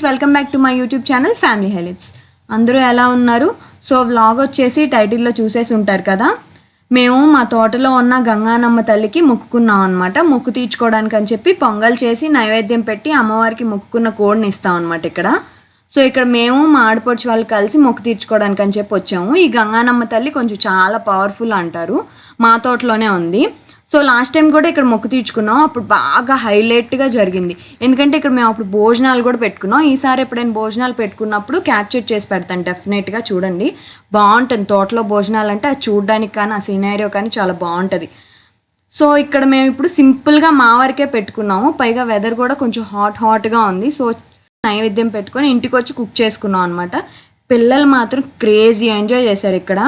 Welcome back to my YouTube channel family highlights. అందరూ ఎలా ఉన్నారు? సో వ్లాగ్ వచ్చేసి టైటిల్లో చూసేసి ఉంటారు కదా. మేము మా తోటలో ఉన్న గంగానమ్మ తల్లికి మొక్కుకున్నాం అనమాట. మొక్కు తీర్చుకోవడానికి అని చెప్పి పొంగల్ చేసి నైవేద్యం పెట్టి అమ్మవారికి మొక్కుకున్న కోడిని ఇస్తాం అనమాట ఇక్కడ. సో ఇక్కడ మేము మా ఆడపడుచు వాళ్ళు కలిసి మొక్కు తీర్చుకోవడానికి అని చెప్పి వచ్చాము. ఈ గంగానమ్మ తల్లి కొంచెం చాలా పవర్ఫుల్ అంటారు. మా తోటలోనే ఉంది. సో లాస్ట్ టైం కూడా ఇక్కడ మొక్కు తీర్చుకున్నాం. అప్పుడు బాగా హైలైట్గా జరిగింది. ఎందుకంటే ఇక్కడ మేము అప్పుడు భోజనాలు కూడా పెట్టుకున్నాం. ఈసారి ఎప్పుడైనా భోజనాలు పెట్టుకున్నప్పుడు క్యాప్చర్ చేసి పెడతాను డెఫినెట్గా. చూడండి, బాగుంటుంది తోటలో భోజనాలు అంటే. అది చూడడానికి కానీ ఆ సినారియో కానీ చాలా బాగుంటుంది. సో ఇక్కడ మేము ఇప్పుడు సింపుల్గా మా వరకే పెట్టుకున్నాము. పైగా వెదర్ కూడా కొంచెం హాట్గా ఉంది. సో నైవేద్యం పెట్టుకొని ఇంటికి వచ్చి కుక్ చేసుకున్నాం అనమాట. పిల్లలు మాత్రం క్రేజీ ఎంజాయ్ చేశారు ఇక్కడ.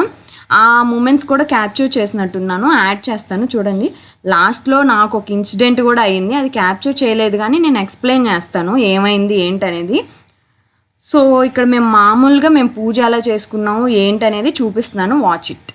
ఆ మూమెంట్స్ కూడా క్యాప్చర్ చేసినట్టున్నాను, యాడ్ చేస్తాను చూడండి. లాస్ట్లో నాకు ఒక ఇన్సిడెంట్ కూడా అయ్యింది. అది క్యాప్చర్ చేయలేదు కానీ నేను ఎక్స్ప్లెయిన్ చేస్తాను ఏమైంది ఏంటనేది. సో ఇక్కడ మేము మామూలుగా పూజ ఎలా చేసుకున్నాము ఏంటనేది చూపిస్తున్నాను, వాచ్ ఇట్.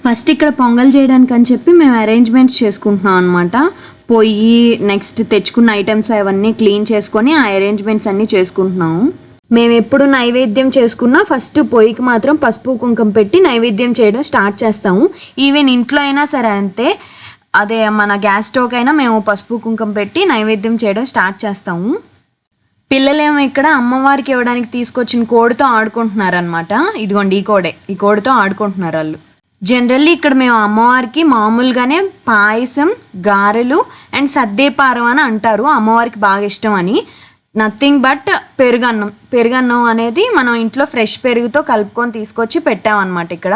ఫస్ట్ ఇక్కడ పొంగల్ చేయడానికి అని చెప్పి మేము అరేంజ్మెంట్స్ చేసుకుంటున్నాం అనమాట. పొయ్యి, నెక్స్ట్ తెచ్చుకున్న ఐటమ్స్ అవన్నీ క్లీన్ చేసుకొని ఆ అరేంజ్మెంట్స్ అన్నీ చేసుకుంటున్నాము. మేము ఎప్పుడు నైవేద్యం చేసుకున్నా ఫస్ట్ పొయ్యికి మాత్రం పసుపు కుంకుమ పెట్టి నైవేద్యం చేయడం స్టార్ట్ చేస్తాము. ఈవెన్ ఇంట్లో అయినా సరే అంతే. అదే మన గ్యాస్ స్టవ్ అయినా మేము పసుపు కుంకుమ పెట్టి నైవేద్యం చేయడం స్టార్ట్ చేస్తాము. పిల్లలేమో ఇక్కడ అమ్మవారికి ఇవ్వడానికి తీసుకొచ్చిన కోడితో ఆడుకుంటున్నారు అనమాట. ఇదిగోండి ఈ కోడితో ఆడుకుంటున్నారు వాళ్ళు. జనరల్లీ ఇక్కడ మేము అమ్మవారికి మామూలుగానే పాయసం, గారెలు అండ్ సద్దేపారం అని అంటారు. అమ్మవారికి బాగా ఇష్టం అని. నథింగ్ బట్ పెరుగన్నం అనేది మనం ఇంట్లో ఫ్రెష్ పెరుగుతో కలుపుకొని తీసుకొచ్చి పెట్టామన్నమాట ఇక్కడ.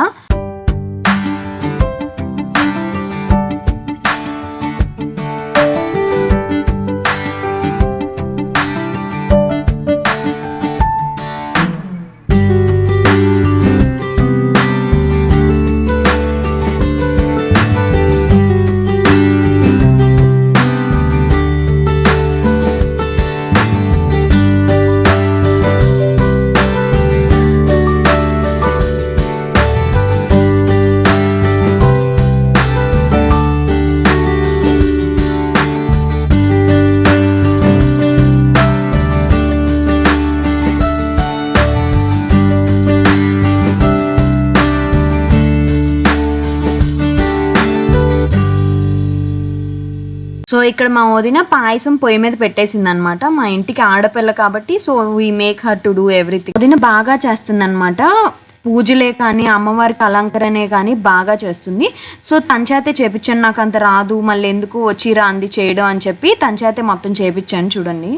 సో ఇక్కడ మా వదిన పాయసం పొయ్యి మీద పెట్టేసింది అనమాట. మా ఇంటికి ఆడపిల్ల కాబట్టి so we make her to do everything. వదిన బాగా చేస్తుంది అనమాట. పూజలే కానీ అమ్మవారికి అలంకరణే కానీ బాగా చేస్తుంది. సో తన చేతే చేపించాను. నాకు అంత రాదు, మళ్ళీ ఎందుకు వచ్చి రాంది చేయడం అని చెప్పి తన చేతే మొత్తం చేపించాను చూడండి.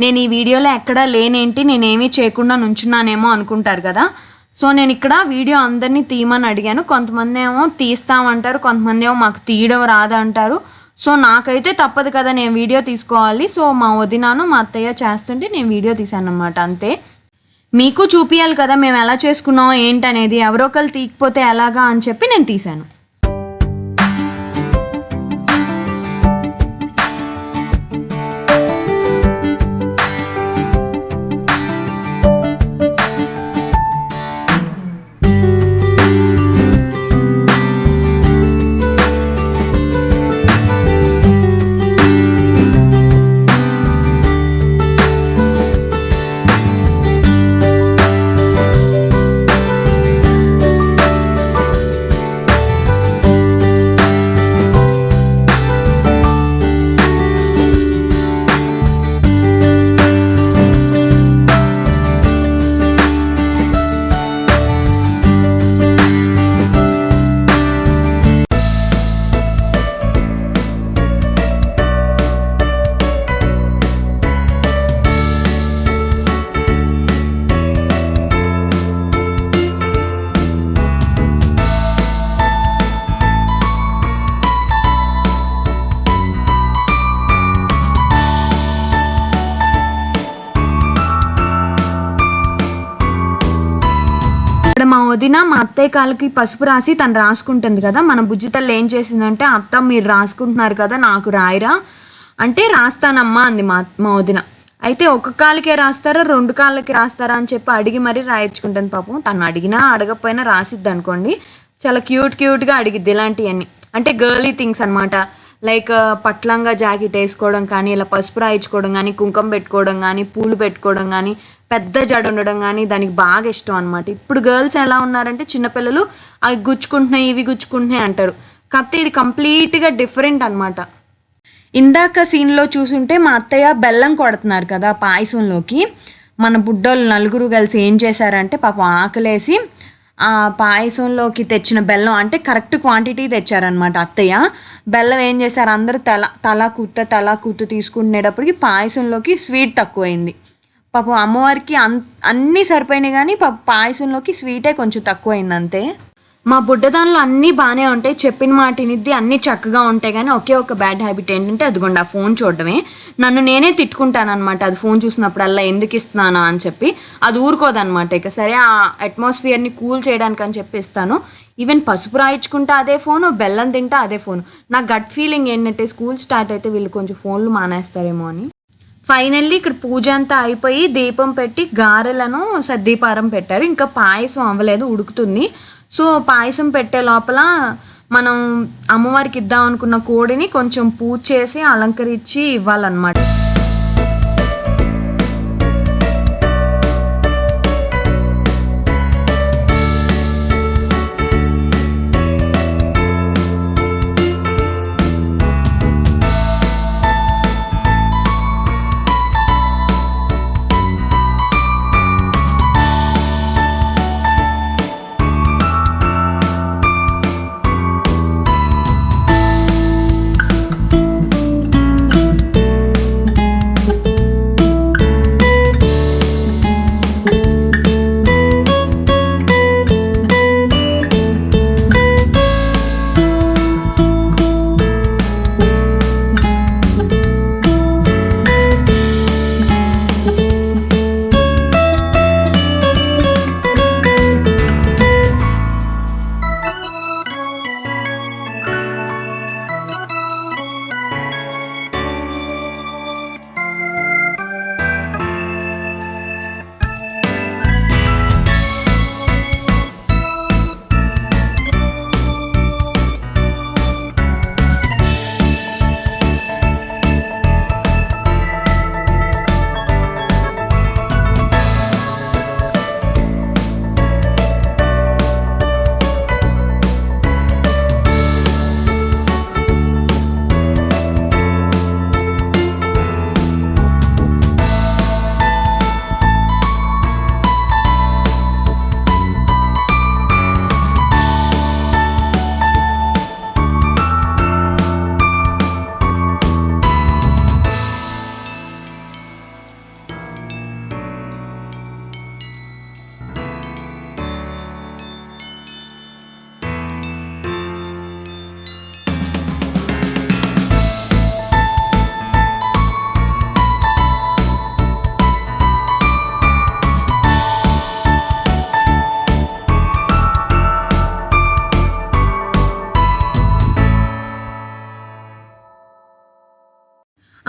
నేను ఈ వీడియోలో ఎక్కడా లేనేంటి, నేనేమీ చేయకుండా నుంచున్నానేమో అనుకుంటారు కదా. సో నేను ఇక్కడ వీడియో అందరినీ తీయమని అడిగాను. కొంతమంది ఏమో తీస్తామంటారు, కొంతమంది ఏమో మాకు తీయడం రాదంటారు. సో నాకైతే తప్పదు కదా, నేను వీడియో తీసుకోవాలి. సో మా వదినాను మా అత్తయ్య చేస్తుంటే నేను వీడియో తీశాను అనమాట, అంతే. మీకు చూపించాలి కదా మేము ఎలా చేసుకున్నాం ఏంటనేది, ఎవరో ఒకరు తీయకపోతే ఎలాగా అని చెప్పి నేను తీశాను. ఇక్కడ మా వదిన మా అత్తయ్య కాళ్ళకి పసుపు రాసి తను రాసుకుంటుంది కదా. మన బుజ్జి తల్లి ఏం చేసిందంటే, అత్త మీరు రాసుకుంటున్నారు కదా నాకు రాయిరా అంటే, రాస్తానమ్మా అంది మా వదిన. అయితే ఒక కాళ్ళకే రాస్తారా 2 కాళ్ళకి రాస్తారా అని చెప్పి అడిగి మరీ రాయించుకుంటాను. పాపం తను అడిగినా అడగకపోయినా రాసిద్ది అనుకోండి. చాలా క్యూట్గా అడిగిద్ది ఇలాంటివన్నీ, అంటే గర్లీ థింగ్స్ అనమాట. లైక్ పట్లంగా జాకెట్ వేసుకోవడం కానీ, ఇలా పసుపు రాయించుకోవడం కానీ, కుంకుమ పెట్టుకోవడం కానీ, పూలు పెట్టుకోవడం కానీ, పెద్ద జడ ఉండడం కానీ దానికి బాగా ఇష్టం అనమాట. ఇప్పుడు గర్ల్స్ ఎలా ఉన్నారంటే, చిన్నపిల్లలు అవి గుచ్చుకుంటున్నాయి ఇవి గుచ్చుకుంటున్నాయి అంటారు. కాకపోతే ఇది కంప్లీట్గా డిఫరెంట్ అనమాట. ఇందాక సీన్లో చూసుంటే మా అత్తయ్య బెల్లం కొడుతున్నారు కదా పాయసంలోకి. మన బుడ్డోళ్ళు నలుగురు కలిసి ఏం చేశారంటే, పాపం ఆకలేసి ఆ పాయసంలోకి తెచ్చిన బెల్లం అంటే కరెక్ట్ క్వాంటిటీ తెచ్చారనమాట అత్తయ్య. బెల్లం ఏం చేశారు, అందరూ తలా కూత తీసుకునేటప్పటికి పాయసంలోకి స్వీట్ తక్కువైంది. పాపం అమ్మవారికి అన్నీ సరిపోయినాయి కానీ పాయసంలోకి స్వీటే కొంచెం తక్కువైంది అంతే. మా బుడ్డదానిలో అన్నీ బాగానే ఉంటాయి, చెప్పిన మాట వినిద్ది, అన్నీ చక్కగా ఉంటాయి. కానీ ఒకే ఒక బ్యాడ్ హ్యాబిట్ ఏంటంటే, అదిగోండి ఆ ఫోన్ చూడడమే. నన్ను నేనే తిట్టుకుంటాను అనమాట అది ఫోన్ చూసినప్పుడల్లా ఎందుకు ఇస్తున్నానా అని చెప్పి. అది ఊరుకోదనమాట. ఇక సరే ఆ అట్మాస్ఫియర్ని కూల్ చేయడానికి అని చెప్పి ఇస్తాను. ఈవెన్ పసుపు రాయించుకుంటా అదే ఫోను, బెల్లం తింటా అదే ఫోను. నా గట్ ఫీలింగ్ ఏంటంటే, స్కూల్ స్టార్ట్ అయితే వీళ్ళు కొంచెం ఫోన్లు మానేస్తారేమో అని. ఫైనల్లీ ఇక్కడ పూజ అంతా అయిపోయి దీపం పెట్టి గారెలను సద్దీపారం పెట్టారు. ఇంకా పాయసం అవ్వలేదు, ఉడుకుతుంది. సో పాయసం పెట్టే లోపల మనం అమ్మవారికి ఇద్దాం అనుకున్న కోడిని కొంచెం పూజ చేసి అలంకరించి ఇవ్వాలన్నమాట.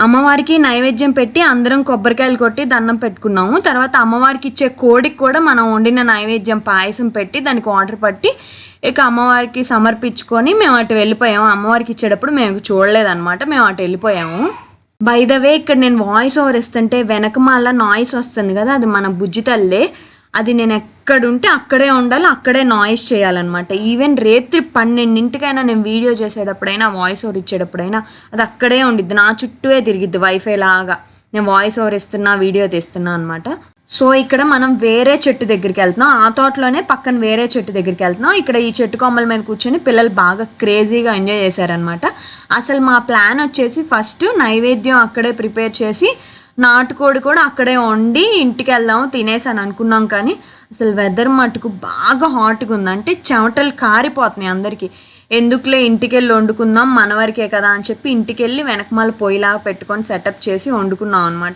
అమ్మవారికి నైవేద్యం పెట్టి అందరం కొబ్బరికాయలు కొట్టి దండం పెట్టుకున్నాము. తర్వాత అమ్మవారికి ఇచ్చే కోడికి కూడా మనం వండిన నైవేద్యం పాయసం పెట్టి దానికి వాటర్ పట్టి ఇక అమ్మవారికి సమర్పించుకొని మేము అటు వెళ్ళిపోయాము. అమ్మవారికి ఇచ్చేటప్పుడు మేము చూడలేదన్నమాట, మేము అటు వెళ్ళిపోయాము. బై ద వే ఇక్కడ నేను వాయిస్ ఓవర్ ఇస్తుంటే వెనకమాల నాయిస్ వస్తుంది కదా, అది మన బుజ్జి తల్లే. అది నేను ఎక్కడుంటే అక్కడే ఉండాలి, అక్కడే నాయిస్ చేయాలన్నమాట. ఈవెన్ రేత్రి 12 నేను వీడియో చేసేటప్పుడైనా వాయిస్ ఓవర్ ఇచ్చేటప్పుడైనా అది అక్కడే ఉండిద్ది, నా చుట్టూవే తిరిగిద్ది వైఫై లాగా. నేను వాయిస్ ఓవర్ ఇస్తున్నా, వీడియో తీస్తున్నా అనమాట. సో ఇక్కడ మనం వేరే చెట్టు దగ్గరికి వెళ్తున్నాం, ఆ తోటలోనే పక్కన వేరే చెట్టు దగ్గరికి వెళ్తున్నాం. ఇక్కడ ఈ చెట్టు కొమ్మల మీద కూర్చొని పిల్లలు బాగా క్రేజీగా ఎంజాయ్ చేశారనమాట. అసలు మా ప్లాన్ వచ్చేసి ఫస్ట్ నైవేద్యం అక్కడే ప్రిపేర్ చేసి నాటుకోడి కూడా అక్కడే వండి ఇంటికి వెళ్దాము తినేసాను అనుకున్నాం. కానీ అసలు వెదర్ మటుకు బాగా హాట్గా ఉంది, అంటే చెమటలు కారిపోతున్నాయి అందరికీ. ఎందుకులే ఇంటికి వెళ్ళి వండుకుందాం మన వరకే కదా అని చెప్పి ఇంటికి వెళ్ళి వెనకమాల పొయ్యిలాగా పెట్టుకొని సెటప్ చేసి వండుకున్నాం అనమాట.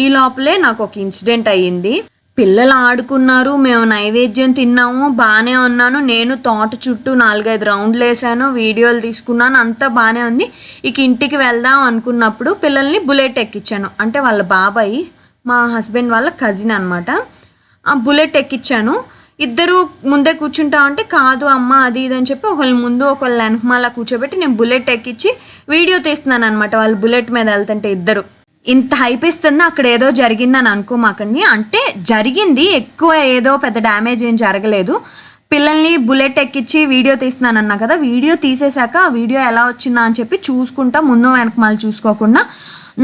ఈ లోపలే నాకు ఒక ఇన్సిడెంట్ అయ్యింది. పిల్లలు ఆడుకున్నారు, మేము నైవేద్యం తిన్నాము, బాగానే ఉన్నాను. నేను తోట చుట్టూ 4-5 రౌండ్లు వేసాను, వీడియోలు తీసుకున్నాను, అంతా బాగానే ఉంది. ఇక ఇంటికి వెళ్దాం అనుకున్నప్పుడు పిల్లల్ని బుల్లెట్ ఎక్కించాను. అంటే వాళ్ళ బాబాయ్ మా హస్బెండ్ వాళ్ళ కజిన్ అనమాట. ఆ బుల్లెట్ ఎక్కించాను. ఇద్దరు ముందే కూర్చుంటా అంటే కాదు అమ్మ అది ఇది అని చెప్పి ఒకళ్ళు ముందు ఒకళ్ళు వెనకమాల కూర్చోబెట్టి నేను బుల్లెట్ ఎక్కించి వీడియో తీస్తున్నాను అనమాట. వాళ్ళు బుల్లెట్ మీద వెళ్తుంటే ఇద్దరు. ఇంత హైప్ ఇస్తుంది, అక్కడ ఏదో జరిగిందని అనుకోమాకండి. అంటే జరిగింది, ఎక్కువ ఏదో పెద్ద డ్యామేజ్ ఏం జరగలేదు. పిల్లల్ని బుల్లెట్ ఎక్కించి వీడియో తీస్తున్నాను అన్నా కదా, వీడియో తీసేశాక ఆ వీడియో ఎలా వచ్చిందా అని చెప్పి చూసుకుంటా ముందు వెనకమాల చూసుకోకుండా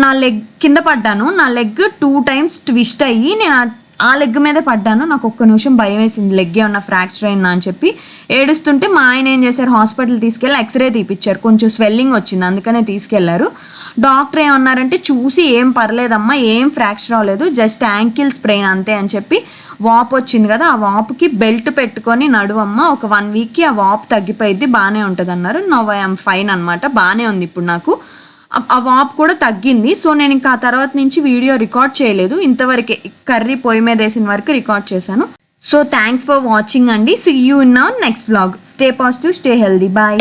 నా లెగ్ కింద పడ్డాను. నా లెగ్ 2 times ట్విస్ట్ అయ్యి నేను ఆ లెగ్ మీద పడ్డాను. నాకు ఒక్క నిమిషం భయం వేసింది, లెగ్ ఏమన్నా ఫ్రాక్చర్ అయిందా అని చెప్పి. ఏడుస్తుంటే మా ఆయన ఏం చేశారు, హాస్పిటల్ తీసుకెళ్ళి ఎక్స్రే తీపిచ్చారు. కొంచెం స్వెల్లింగ్ వచ్చింది, అందుకనే తీసుకెళ్లారు. డాక్టర్ ఏమన్నారంటే చూసి ఏం పర్లేదమ్మా, ఏం ఫ్రాక్చర్ అవ్వలేదు, జస్ట్ యాంకిల్ స్ప్రెయిన్ అంతే అని చెప్పి. వాపు వచ్చింది కదా, ఆ వాపుకి బెల్ట్ పెట్టుకొని నడువమ్మ, ఒక 1 weekకి ఆ వాపు తగ్గిపోయిద్ది, బాగానే ఉంటుంది అన్నారు. నవ్ ఐఎమ్ ఫైన్ అనమాట, బాగానే ఉంది ఇప్పుడు నాకు. ఆ వాపు కూడా తగ్గింది. సో నేను ఇంకా ఆ తర్వాత నుంచి వీడియో రికార్డ్ చేయలేదు, ఇంతవరకే కర్రీ పొయ్యి మీద వేసిన వరకు రికార్డ్ చేశాను. సో థ్యాంక్స్ ఫర్ వాచింగ్ అండి. See you in our next vlog. Stay positive, stay healthy, bye.